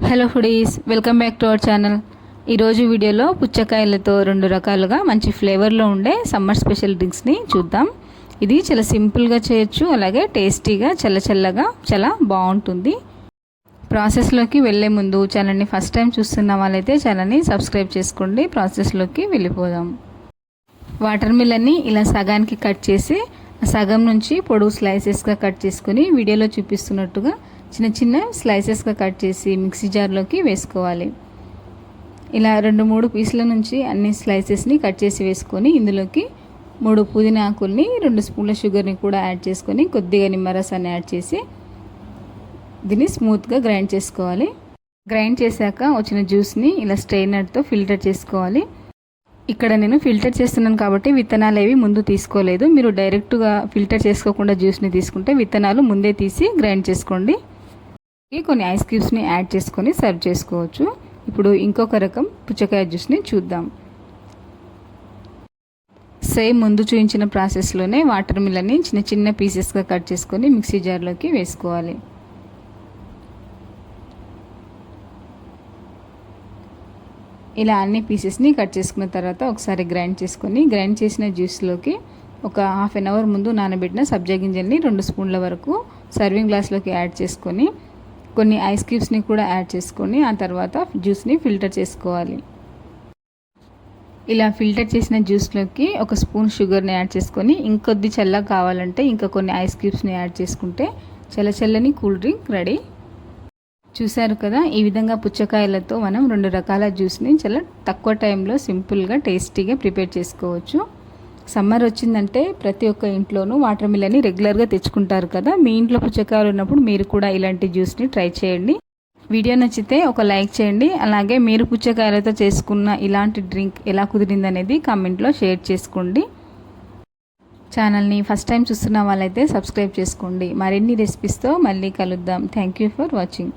Hello foodies, welcome back to our channel. ఈరోజు వీడియోలో పుచ్చకాయలతో రెండు రకాలుగా మంచి ఫ్లేవర్లో ఉండే సమ్మర్ స్పెషల్ డ్రింక్స్ని చూద్దాం. ఇది చాలా సింపుల్గా చేయొచ్చు, అలాగే టేస్టీగా చల్లచల్లగా చాలా బాగుంటుంది. ప్రాసెస్లోకి వెళ్ళే ముందు ఛానల్ని ఫస్ట్ టైం చూస్తున్న వాళ్ళైతే ఛానల్ని సబ్స్క్రైబ్ చేసుకోండి. ప్రాసెస్లోకి వెళ్ళిపోదాం. వాటర్ మిలన్ని ఇలా సగానికి కట్ చేసి సగం నుంచి పొడవు స్లైసెస్గా కట్ చేసుకొని వీడియోలో చూపిస్తున్నట్టుగా చిన్న చిన్న స్లైసెస్గా కట్ చేసి మిక్సీ జార్లోకి వేసుకోవాలి. ఇలా 2-3 పీసుల నుంచి అన్ని స్లైసెస్ని కట్ చేసి వేసుకొని ఇందులోకి 3 పుదీనా ఆకుల్ని 2 స్పూన్ల షుగర్ని కూడా యాడ్ చేసుకొని కొద్దిగా నిమ్మరసాన్ని యాడ్ చేసి దీన్ని స్మూత్గా గ్రైండ్ చేసుకోవాలి. గ్రైండ్ చేశాక వచ్చిన జ్యూస్ని ఇలా స్ట్రెయినర్తో ఫిల్టర్ చేసుకోవాలి. ఇక్కడ నేను ఫిల్టర్ చేస్తున్నాను కాబట్టి విత్తనాలు ఏవి ముందు తీసుకోలేదు. మీరు డైరెక్ట్గా ఫిల్టర్ చేసుకోకుండా జ్యూస్ని తీసుకుంటే విత్తనాలు ముందే తీసి గ్రైండ్ చేసుకోండి. కొన్ని ఐస్ క్యూబ్స్ని యాడ్ చేసుకొని సర్వ్ చేసుకోవచ్చు. ఇప్పుడు ఇంకొక రకం పుచ్చకాయ జ్యూస్ని చూద్దాం. సేమ్ ముందు చూపించిన ప్రాసెస్లోనే వాటర్ మిలన్ని చిన్న చిన్న పీసెస్గా కట్ చేసుకొని మిక్సీ జార్లోకి వేసుకోవాలి. ఇలా అన్ని పీసెస్ని కట్ చేసుకున్న తర్వాత ఒకసారి గ్రైండ్ చేసుకొని గ్రైండ్ చేసిన జ్యూస్లోకి ఒక హాఫ్ అన్ అవర్ ముందు నానబెట్టిన సబ్జా గింజల్ని 2 స్పూన్ల వరకు సర్వింగ్ గ్లాస్లోకి యాడ్ చేసుకొని కొన్ని ఐస్ క్యూబ్స్ని కూడా యాడ్ చేసుకొని ఆ తర్వాత జ్యూస్ని ఫిల్టర్ చేసుకోవాలి. ఇలా ఫిల్టర్ చేసిన జ్యూస్లోకి 1 స్పూన్ షుగర్ని యాడ్ చేసుకొని ఇంకొద్ది చల్లగా కావాలంటే ఇంకా కొన్ని ఐస్ క్యూబ్స్ని యాడ్ చేసుకుంటే చల్లని కూల్ డ్రింక్ రెడీ. చూసారు కదా, ఈ విధంగా పుచ్చకాయలతో మనం 2 రకాల జ్యూస్ని చాలా తక్కువ టైంలో సింపుల్గా టేస్టీగా ప్రిపేర్ చేసుకోవచ్చు. సమ్మర్ వచ్చిందంటే ప్రతి ఒక్క ఇంట్లోనూ వాటర్ మిలన్ని రెగ్యులర్గా తెచ్చుకుంటారు కదా. మీ ఇంట్లో పుచ్చకాయలు ఉన్నప్పుడు మీరు కూడా ఇలాంటి జ్యూస్ని ట్రై చేయండి. వీడియో నచ్చితే ఒక లైక్ చేయండి. అలాగే మీరు పుచ్చకాయలతో చేసుకున్న ఇలాంటి డ్రింక్ ఎలా కుదిరిందనేది కామెంట్లో షేర్ చేసుకోండి. ఛానల్ని ఫస్ట్ టైం చూస్తున్న వాళ్ళైతే సబ్స్క్రైబ్ చేసుకోండి. మరిన్ని రెసిపీస్తో మళ్ళీ కలుద్దాం. Thank you for watching.